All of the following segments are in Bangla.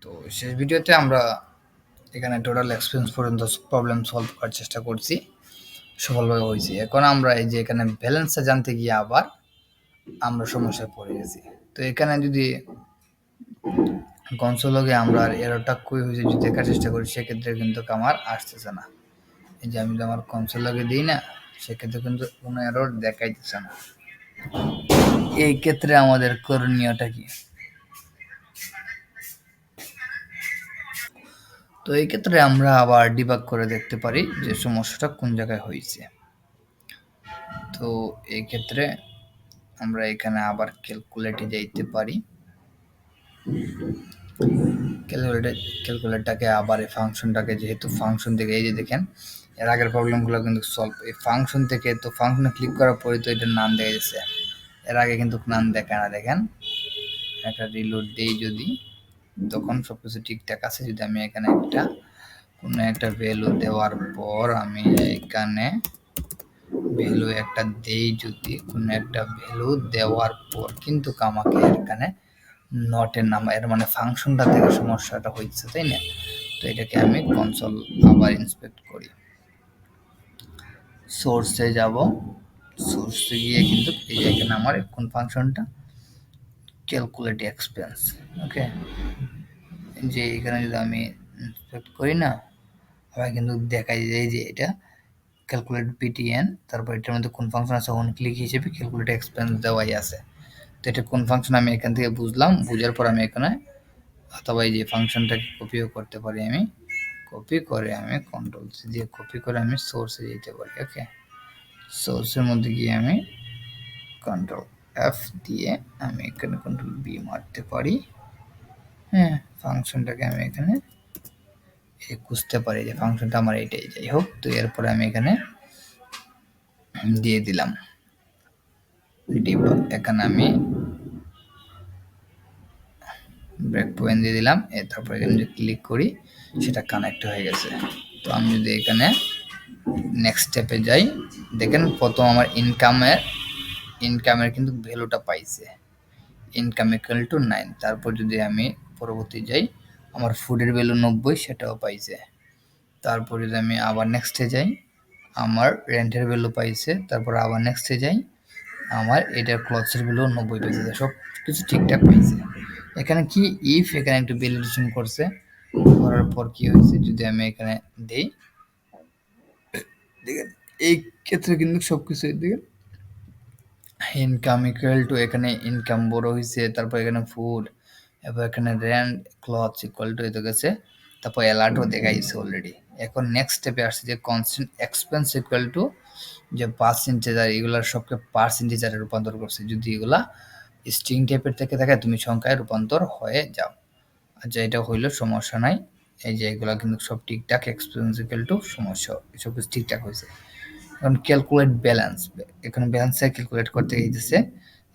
তো শেষ ভিডিওতে আমরা এখানে টোটাল এক্সপেন্স পর্যন্ত প্রবলেম সলভ করার চেষ্টা করছি, সফলভাবে হয়েছে। এখন আমরা এই যে এখানে ব্যালেন্সটা জানতে গিয়ে আবার আমরা সমস্যায় পড়ে গেছি। তো এখানে যদি কনসোলগে আমরা এররটা কই হয়েছে যদি দেখার চেষ্টা করি, সেক্ষেত্রে কিন্তু আমার আসতেছে না। এই যে আমি যদি আমার কনসোলগে দিই না, সেক্ষেত্রে কিন্তু কোনো এরর দেখাইতেছে না। এই ক্ষেত্রে আমাদের করণীয়টা কি? তো এই ক্ষেত্রে আমরা আবার ডিবাগ করে দেখতে পারি যে সমস্যাটা কোন জায়গায় হয়েছে। তো এই ক্ষেত্রে আমরা এখানে আবার ক্যালকুলেটে যাইতে পারি। ক্যালকুলেটটাকে আবার এই ফাংশনটাকে, যেহেতু ফাংশন থেকে এই যে দেখেন এর আগের প্রবলেমগুলো কিন্তু সলভ এই ফাংশন থেকে। তো ফাংশনে ক্লিক করার পরে তো এটার নাম দেখা যাচ্ছে, এর আগে কিন্তু নাম দেখায় না। দেখেন একটা রিলোড দেই যদি, তখন সবকিছু ঠিকঠাক আছে। যদি আমি এখানে কোনো একটা ভ্যালু দেওয়ার পর আমি এখানে ভ্যালু একটা দেই, যদি কোনো একটা ভ্যালু দেওয়ার পর কিন্তু আমাকে এখানে নটের নাম, এর মানে ফাংশনটা থেকে সমস্যাটা হচ্ছে, তাই না? তো এটাকে আমি কনসোল আবার ইন্সপেক্ট করি, সোর্সে যাব। সোর্সে গিয়ে কিন্তু এই যে এখানে আমার কোন ফাংশনটা, ক্যালকুলেট এক্সপেন্স। ওকে, যে এখানে যদি আমি ইন্সপেক্ট করি না, আবার কিন্তু দেখাই যায় যে এটা ক্যালকুলেট পিটিএন, তারপর এটার মধ্যে কোন ফাংশন আছে ওন ক্লিক হিসেবে ক্যালকুলেট এক্সপেন্স দেওয়াই আছে। তো এটা কোন ফাংশন আমি এখান থেকে বুঝলাম, বুঝার পর আমি এখানে অথবা এই যে ফাংশনটাকে কপিও করতে পারি। আমি কপি করে আমি কন্ট্রোল সি দিয়ে কপি করে আমি সোর্সে যেতে পারি। ওকে, সোর্সের মধ্যে গিয়ে আমি কন্ট্রোল এফ দিয়ে আমি এখানে কন্ট্রোল বি মারতে পারি। হ্যাঁ, ফাংশনটাকে আমি এখানে খুঁজতে পারি যে ফাংশনটা আমার এইটাই, যাই হোক। তো এরপরে আমি এখানে দিয়ে দিলাম এখানে আমি ব্রেক পয়েন্ট দিয়ে দিলাম। তারপর এখানে যদি ক্লিক করি সেটা কানেক্ট হয়ে গেছে। তো আমি যদি এখানে নেক্সট স্টেপে যাই, দেখেন প্রথম আমার ইনকামের কিন্তু ভ্যালুটা পাইছে, ইনকাম ইকুয়াল টু 9। তারপর যদি আমি পরবর্তী যাই, আমার ফুডের ভ্যালু 90, সেটাও পাইছে। তারপর যদি আমি আবার নেক্সটে যাই, আমার রেন্টের ভ্যালু পাইছে। তারপর আবার নেক্সটে যাই, আমার এটার ক্লথসের ভ্যালু 90 পাইছে। সব কিছু ঠিকঠাক পাইছে। এখানে কি ইফ এখানে একটু ভ্যালিডেশন করছে, করার পর কি হয়েছে যদি আমি এখানে দেই, দেখেন এই ক্ষেত্রে কিন্তু সবকিছু দেখেন ইনকাম ইকুয়াল টু, এখানে ইনকাম বড় হয়েছে, তারপর এখানে ফুড, এবার এখানে রেন্ট ক্লথস ইকুয়াল টু হয়ে গেছে, তারপর অ্যালার্টও দেখাইছে অলরেডি। এখন নেক্সট স্টেপে আসছে যে কনস্ট্যান্ট এক্সপেন্স ইকুয়াল টু যে পার্সেন্টেজার, এগুলার সবকে পার্সেন্টেজারে রূপান্তর করছে। যদি এগুলা স্ট্রিং টাইপের থেকে থাকে, তুমি সংখ্যায় রূপান্তর হয়ে যাও। আচ্ছা, এটা হইলো সমস্যা নাই। এই যে এগুলা কিন্তু সব ঠিকঠাক, এক্সপেন্স ইকুয়াল টু সমস্যা, এসব কিছু ঠিকঠাক হয়েছে। এখন ক্যালকুলেট ব্যালেন্স, এখানে ব্যালেন্সটা ক্যালকুলেট করতে গিয়েছে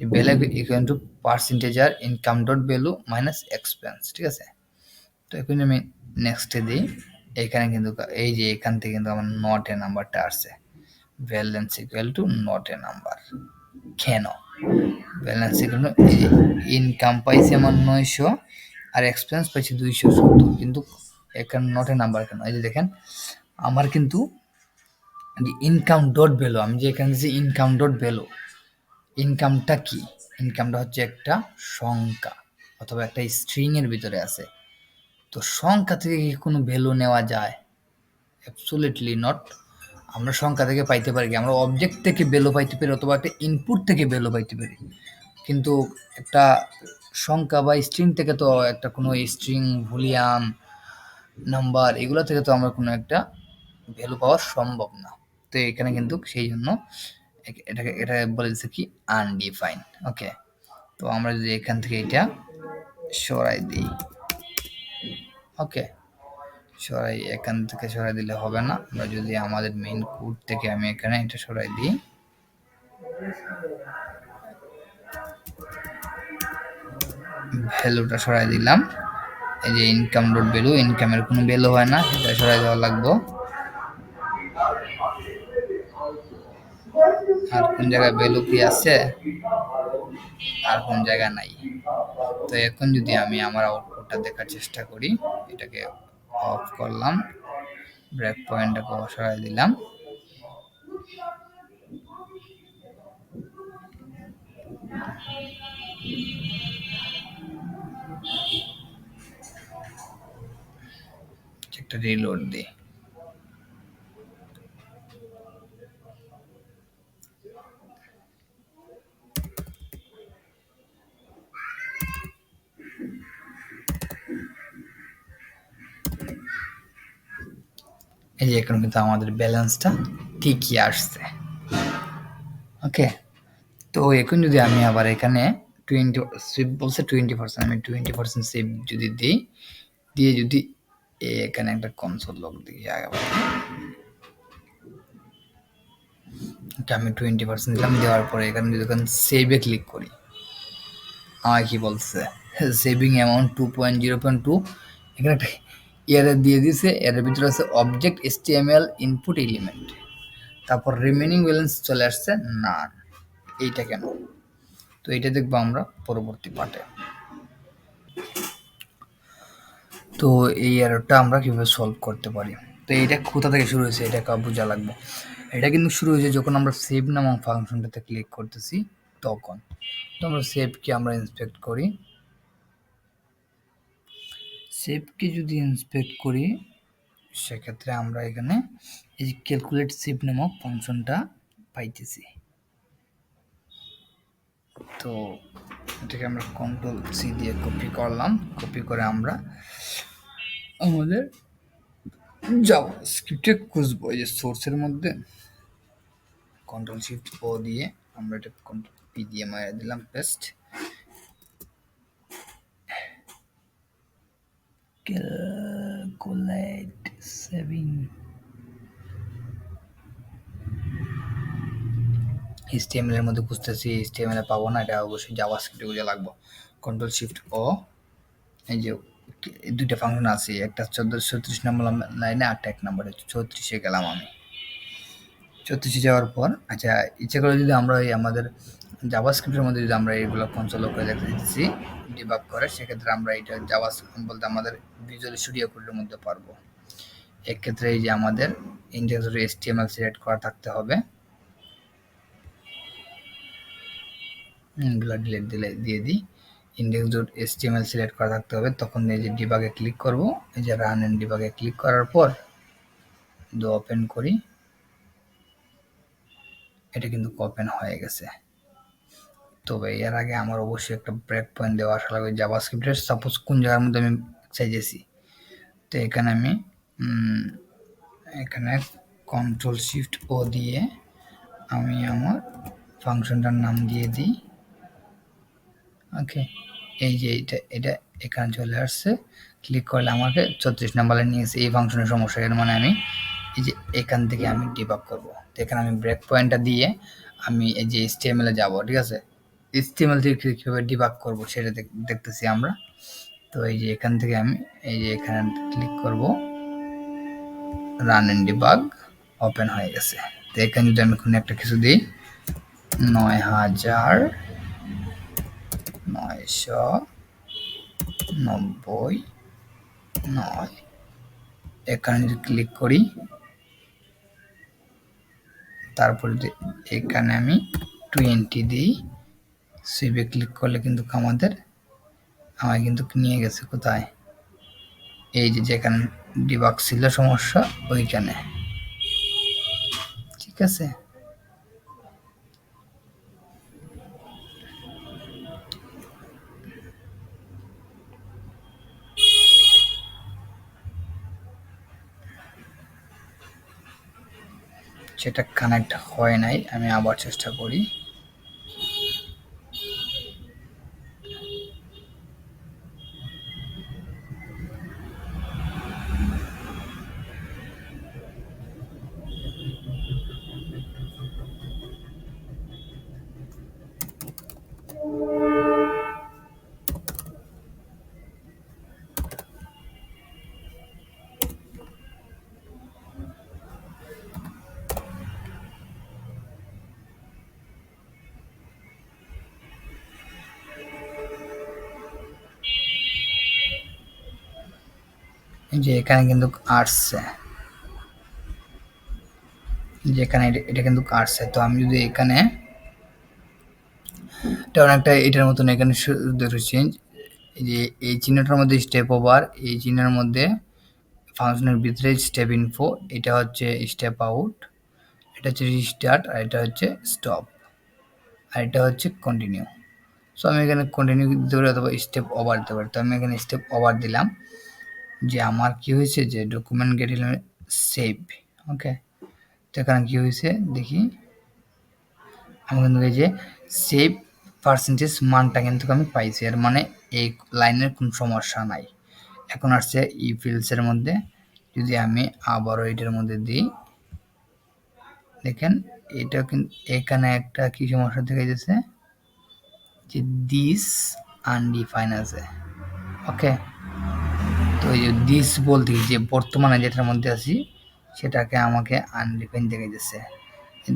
যে ভ্যালু ইকুয়াল টু পার্সেন্টেজার income dot value minus expense, ঠিক আছে? তো এখন আমি নেক্সটে দিই, এখানে কিন্তু এই যে এখান থেকে কিন্তু আমার নট এ নাম্বারটা আসছে, balance equal to not a number. কেন ব্যালেন্স ইকুয়াল টু, এই যে ইনকাম পাইছে আমার 900 আর এক্সপেন্স পাইছি 270, কিন্তু এখানে নট এ নাম্বার কেন? এই যে দেখেন আমার কিন্তু ইনকাম ডট ভ্যালু, আমি যে এখানে যে ইনকাম ডট ভ্যালু, ইনকামটা কি? ইনকামটা হচ্ছে একটা সংখ্যা অথবা একটা স্ট্রিং এর ভিতরে আছে। তো সংখ্যা থেকে কি কোনো ভ্যালু নেওয়া যায়? Absolutely not. আমরা সংখ্যা থেকে পাইতে পারি কি? আমরা অবজেক্ট থেকে ভ্যালু পাইতে পারি অথবা একটা ইনপুট থেকে ভ্যালু পাইতে পারি, কিন্তু একটা সংখ্যা বা স্ট্রিং থেকে তো একটা কোনো স্ট্রিং, বুলিয়ান, নাম্বার, এগুলো থেকে তো আমরা কোনো একটা ভ্যালু পাওয়া সম্ভব না। তো এখানে কিন্তু সেই জন্য এটা বলে দিচ্ছে কি আনডিফাইন। ওকে, তো আমরা যদি এখান থেকে এটা সরাই দিই, ওকে, এখান থেকে সরাই দিলে হবে না। আমরা যদি আমাদের মেইন কোড থেকে আমি এখানে এটা সরাই দিই, ভ্যালুটা সরাই দিলাম। এই যে ইনকাম ডট ভ্যালু, ইনকামের কোনো ভ্যালু হয় না, সেটা সরাই দেওয়া লাগবে। আর কোন জায়গায় ভ্যালু কি আছে, আর কোন জায়গায় নাই। তো এখন যদি আমি আমার আউটপুট ওটা দেখার চেষ্টা করি। এটাকে অফ করলাম, ব্রেক পয়েন্টটাকে সরাই দিলাম। একটা রিলোড দিই। এই যে এখন কিন্তু আমাদের ব্যালেন্সটা ঠিকই আসছে। ওকে, তো এখন যদি আমি আবার এখানে 20 সেভ বলছে 20%, আমি 20% সেভ যদি দিই, দিয়ে যদি এখানে একটা কনসোল লগ দিই আগে, আমি 20% দিলাম। দেওয়ার পরে এখানে যদি সেভে ক্লিক করি, আমায় কি বলছে, সেভিং অ্যামাউন্ট 2.0.2, এখানে একটা এরর দিয়ে দিছে। এর ভিতরে আছে অবজেক্ট HTML ইনপুট এলিমেন্ট, তারপর রিমেনিং ব্যালেন্স চলে আসছে না। এইটা কেন? তো এইটা দেখবো আমরা পরবর্তী পার্টে। তো এই এররটা আমরা কিভাবে সলভ করতে পারি, তো এইটা কোথা থেকে শুরু হয়েছে এটা বোঝা লাগবে। এটা কিন্তু শুরু হয়েছে যখন আমরা সেভ নামক ফাংশনটাতে ক্লিক করতেছি তখন। তো আমরা সেভকে আমরা ইন্সপেক্ট করি। সেভকে যদি ইন্সপেক্ট করি, সেক্ষেত্রে আমরা এখানে এই যে ক্যালকুলেট সেভ নামক ফাংশনটা পাইতেছি। তো এটাকে আমরা কন্ট্রোল সি দিয়ে কপি করলাম। কপি করে আমরা আমাদের জাভাস্ক্রিপ্টে খুঁজবো এই যে সোর্সের মধ্যে, কন্ট্রোল শিফট ও দিয়ে আমরা এটা কন্ট্রোল পি দিয়ে মারা দিলাম, পেস্ট। ক্যালকুলেট সেভিং HTML এর মধ্যে খুঁজতেছি, HTML এ পাবো না, এটা অবশ্যই জাভাস্ক্রিপ্টে খুঁজে লাগবো। কন্ট্রোল শিফট ও, এই যে দুইটা ফাংশন আছে, একটা 34 নম্বর লাইনে, আরটা 1 নম্বরে। 34-এ গেলাম আমি। 34-এ যাওয়ার পর আচ্ছা, ইচ্ছা করে যদি আমরা এই আমাদের জাভাস্ক্রিপ্টের মধ্যে যদি আমরা এইগুলো কনসোল করে দেখতে দিচ্ছি ডিবাগ করে, সেক্ষেত্রে আমরা এটা জাভাস্ক্রিপ্ট বলতে আমাদের ভিজুয়াল স্টুডিও কোডের মধ্যে পারবো। এক্ষেত্রে এই যে আমাদের ইন্ডেক্স ডট HTML সিলেক্ট করা থাকতে হবে, এগুলো ডিলিট দিলে দিয়ে দিই। ইন্ডেক্স ডট HTML সিলেক্ট করা থাকতে হবে, তখন এই যে ডিবাগে ক্লিক করব। এই যে রান এন্ড ডিবাগে ক্লিক করার পর ওপেন করি, এটা কিন্তু ওপেন হয়ে গেছে। তবে এর আগে আমার অবশ্যই একটা ব্রেক পয়েন্ট দেওয়া আসা লাগবে জাভাস্ক্রিপ্টের। সাপোজ কোন জায়গার মধ্যে আমি চাইছি, তো এখানে আমি এখানে কন্ট্রোল শিফট ও দিয়ে আমি আমার ফাংশনটার নাম দিয়ে দিই। ওকে, এই যে এটা এটা এখানে চলে আসছে। ক্লিক করলে আমাকে 34 নাম্বারে নিয়েছে। এই ফাংশনের সমস্যা, এর মানে আমি এই যে এখান থেকে আমি ডিবাগ করব। তো এখানে আমি ব্রেক পয়েন্টটা দিয়ে আমি এই যে HTML এ যাব, ঠিক আছে। HTML থেকে কীভাবে ডিবাগ করব সেটা দেখতেছি আমরা। তো এই যে এখান থেকে আমি এই যে এখানে ক্লিক করব, রান এন্ড ডিবাগ, ওপেন হয়ে গেছে। তো এখানে যদি আমি কোনো একটা কিছু দিই, ৯,৯99, এখানে যদি ক্লিক করি, তারপরে যদি এখানে আমি 20 দিই, সেভে ক্লিক করলে কিন্তু আমায় কিন্তু নিয়ে গেছে কোথায়, এই যে যেখানে ডিবাগ ছিল সমস্যা ওইখানে। ঠিক আছে, সেটা কানেক্ট হয় নাই, আমি আবার চেষ্টা করি। যে এখানে কিন্তু আসছে, যে এখানে এটা কিন্তু আসছে। তো আমি যদি এখানে এটা অনেকটা এটার মতন এখানে চেঞ্জ, এই যে এই চিহ্নটার মধ্যে স্টেপ ওভার, এই চিহ্নের মধ্যে ফাংশনের ভিতরে স্টেপ ইনফো, এটা হচ্ছে স্টেপ আউট, এটা হচ্ছে রিস্টার্ট, আর এটা হচ্ছে স্টপ, আর এটা হচ্ছে কন্টিনিউ। সো আমি এখানে কন্টিনিউ দিতে পারি অথবা স্টেপ ওভার দিতে পারি। তো আমি এখানে স্টেপ ওভার দিলাম, যে আমার কি হয়েছে যে ডকুমেন্ট গেট সেভ। ওকে, তো এখানে কি হয়েছে দেখি, আমি কিন্তু এই যে সেভ পার্সেন্টেজ মানটা কিন্তু আমি পাইছি, এর মানে এই লাইনের কোনো সমস্যা নাই। এখন আসছে ই ফিল্ডসের মধ্যে, যদি আমি আবারও এটার মধ্যে দিই, দেখেন এটা কিন্তু এখানে একটা কি সমস্যা দেখা যাচ্ছে, যে দিস আনডিফাইন আছে। ওকে, তো এই যে দিস বলতে যে বর্তমানে যেটার মধ্যে আছি সেটাকে আমাকে আনডিফাইন দেখা যাচ্ছে।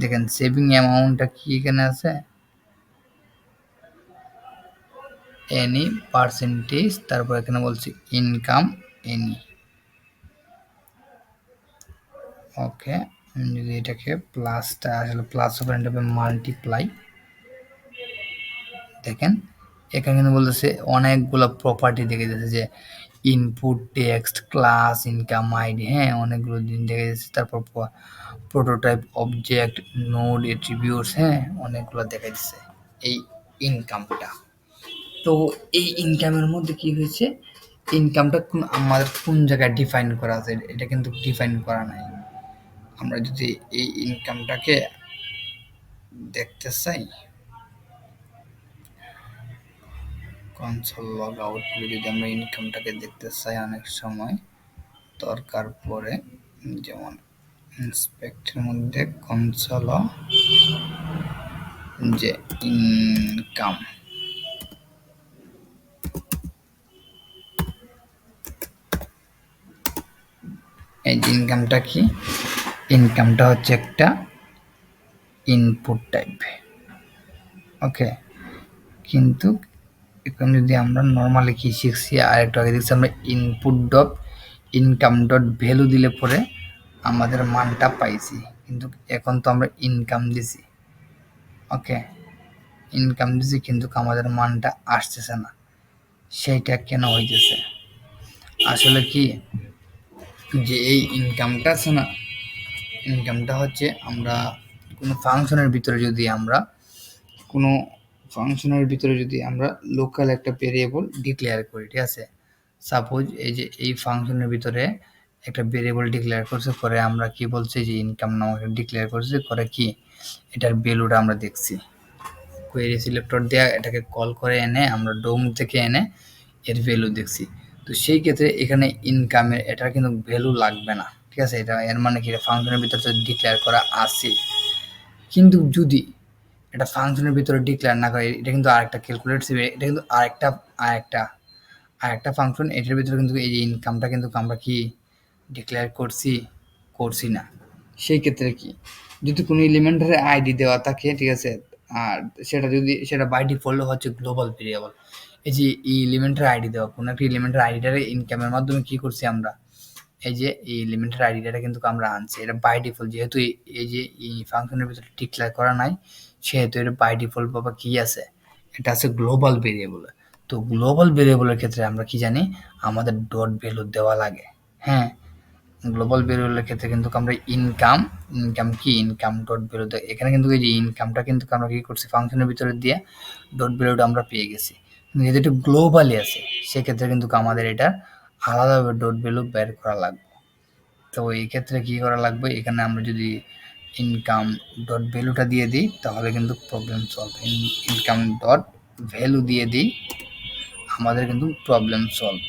দেখেন সেভিং অ্যামাউন্টটা কি এখানে আছে, এনি পার্সেন্টেজ, তারপর এখানে বলছি ইনকাম এনি। ওকে, আমি যদি এটাকে প্লাসটা আসলে প্লাস ওভার হবে মাল্টিপ্লাই, দেখেন এখানে কিন্তু বলতেছে অনেকগুলো প্রপার্টি দেখে যাচ্ছে, যে input text class income ID, হ্যাঁ অনেকগুলো দিন দেখে যাচ্ছে। তারপর প্রোটোটাইপ অবজেক্ট নোড এট্রিবিউটস, হ্যাঁ অনেকগুলো দেখা যাচ্ছে এই ইনকামটা। তো এই ইনকামের মধ্যে কি হয়েছে, ইনকামটা কোন আমাদের কোন জায়গায় ডিফাইন করা আছে, এটা কিন্তু ডিফাইন করা নাই। আমরা যদি এই ইনকামটাকে দেখতে চাই, কনসোল লগ আউট করে যদি আমরা ইনকামটাকে দেখতে চাই, অনেক সময় দরকার পড়ে, যেমন ইন্সপেক্টের মধ্যে কনসোল যে ইনকাম, এই যে ইনকামটা কি, ইনকামটা হচ্ছে একটা ইনপুট টাইপ। ওকে, কিন্তু এখন যদি আমরা নর্মালি কি শিখছি, আর একটু আগে দেখছি আমরা input dot income dot value দিলে পরে আমাদের মানটা পাইছি, কিন্তু এখন তো আমরা ইনকাম দিছি। ওকে, ইনকাম দিছি কিন্তু আমাদের মানটা আসতেছে না, সেইটা কেন হইতেছে, আসলে কি যে এই ইনকামটা আছে না, ইনকামটা হচ্ছে আমরা কোনো ফাংশনের ভিতরে যদি আমরা কোনো ফাংশনের ভিতরে যদি আমরা লোকাল একটা ভেরিয়েবল ডিক্লেয়ার করি, ঠিক আছে, সাপোজ এই যে এই ফাংশনের ভিতরে একটা ভেরিয়েবল ডিক্লেয়ার করছে, করে আমরা কি বলছি যে ইনকাম নামক ডিক্লেয়ার করছে, করে কি এটার ভ্যালুটা আমরা দেখছি, কোয়েরি সিলেক্টর দেয়া এটাকে কল করে এনে আমরা ডোম থেকে এনে এর ভ্যালু দেখছি। তো সেই ক্ষেত্রে এখানে ইনকামের এটার কিন্তু ভ্যালু লাগবে না, ঠিক আছে, এটা এর মানে কি ফাংশনের ভিতরে তো ডিক্লেয়ার করা আছে। কিন্তু যদি এটা ফাংশনের ভিতরে ডিক্লেয়ার না করে, এটা কিন্তু আরেকটা ক্যালকুলেট দিবে, এটা কিন্তু আরেকটা আরেকটা ফাংশন, এটার ভিতরে কিন্তু এই যে ইনকামটা কিন্তু আমরা কি ডিক্লেয়ার করছি না। সেই ক্ষেত্রে কি, যদি কোনো এলিমেন্টের আইডি দেওয়া থাকে, ঠিক আছে, আর সেটা বাই ডিফল্ট হচ্ছে গ্লোবাল ভেরিয়েবল, এই যে এই এলিমেন্টের আইডি দেওয়া, কোনো একটা এলিমেন্টের আইডিটারে ইনকামের মাধ্যমে কি করছি আমরা, এই যে এই এলিমেন্টের আইডিটা কিন্তু আমরা আনছি, এটা বাই ডিফল্ট, যেহেতু এই যে এই ফাংশনের ভিতরে ডিক্লেয়ার করা নাই, সেহেতু এটা বাই ডিফল্ট বাবা কি আছে, এটা আছে গ্লোবাল ভেরিয়েবল। তো গ্লোবাল ভেরিয়েবলের ক্ষেত্রে আমরা কি জানি, আমাদের ডট ভ্যালু দেওয়া লাগে। হ্যাঁ, গ্লোবাল ভেরিয়েবলের ক্ষেত্রে কিন্তু আমরা ইনকাম ডট ভ্যালু, এখানে কিন্তু এই যে ইনকামটা কিন্তু আমরা কি করছি ফাংশনের ভিতরে দিয়ে ডট ভ্যালুটা আমরা পেয়ে গেছি, কিন্তু যেহেতু এটা গ্লোবালি আছে সেক্ষেত্রে কিন্তু আমাদের এটা আলাদাভাবে ডট ভ্যালু বের করা লাগবে। তো এই ক্ষেত্রে কি করা লাগবে, এখানে আমরা যদি ইনকাম ডট ভ্যালুটা দিয়ে দিই তাহলে কিন্তু problem solve, income dot value দিয়ে দিই আমাদের কিন্তু প্রবলেম সলভ।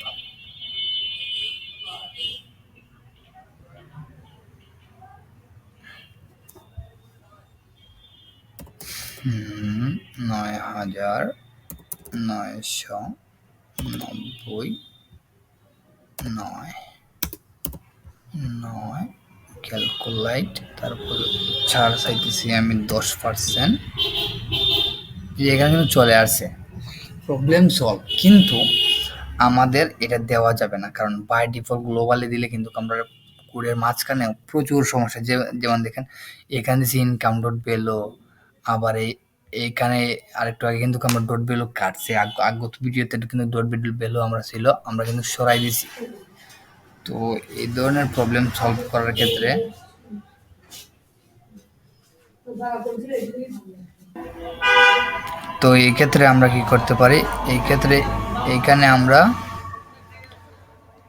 নয় হাজার 999 9 ক্যালকুলেট, তারপর ছাড় চাইতেছি আমি 10%, এখানে কিন্তু চলে আসছে প্রবলেম সলভ। কিন্তু আমাদের এটা দেওয়া যাবে না, কারণ বাই ডিফল্ট গ্লোবালি দিলে কিন্তু আমরা কোডের মাঝখানে প্রচুর সমস্যা। যেমন দেখেন এখানে দিছি ইনকাম ডট ভ্যালু, আবার এইখানে আরেকটু আগে কিন্তু আমরা ডট ভ্যালু কাটছি, আগত ভিডিওতে কিন্তু ডট ভ্যালু আমরা ছিল, আমরা কিন্তু সরাই দিছি। তো এই ধরনের প্রবলেম সলভ করার ক্ষেত্রে তো এই ক্ষেত্রে আমরা কি করতে পারি, এই ক্ষেত্রে এইখানে আমরা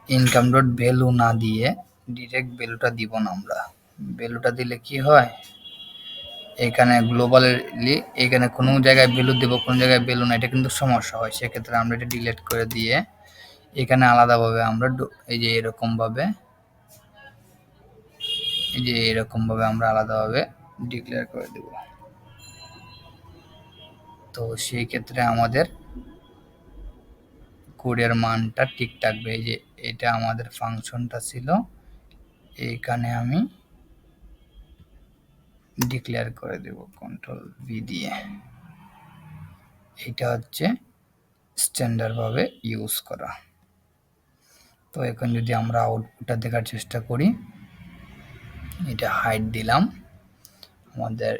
ইনকাম ডট ভ্যালু না দিয়ে ডিরেক্ট ভ্যালুটা দিব না। আমরা ভ্যালুটা দিলে কি হয়, এখানে গ্লোবালি এখানে কোনো জায়গায় ভ্যালু দেবো, কোনো জায়গায় ভ্যালু না, এটা কিন্তু সমস্যা হয়। সেক্ষেত্রে আমরা এটা ডিলিট করে দিয়ে এখানে আলাদাভাবে আমরা এই যে এরকমভাবে আমরা আলাদাভাবে ডিক্লেয়ার করে দেব। তো সেই ক্ষেত্রে আমাদের কোডের মানটা ঠিক থাকবে। এই যে এটা আমাদের ফাংশনটা ছিল, এইখানে আমি ডিক্লেয়ার করে দেব কন্ট্রোল ভি দিয়ে। এটা হচ্ছে স্ট্যান্ডার্ড ভাবে ইউজ করা। তো এখন যদি আমরা আউটপুটটা দেখার চেষ্টা করি, এটা হাইড দিলাম, আমাদের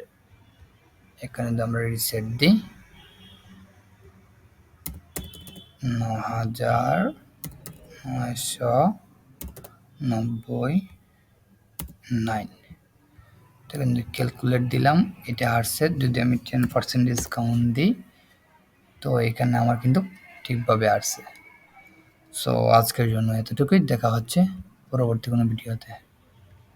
এখানে যদি আমরা রিসেট দিই ৯,৯৯৯, কিন্তু ক্যালকুলেট দিলাম, এটা আসছে। যদি আমি 10% ডিসকাউন্ট দিই তো এখানে আমার কিন্তু ঠিকভাবে আসছে। সো আজকের জন্য এতটুকুই, দেখা হচ্ছে পরবর্তী কোনো ভিডিওতে।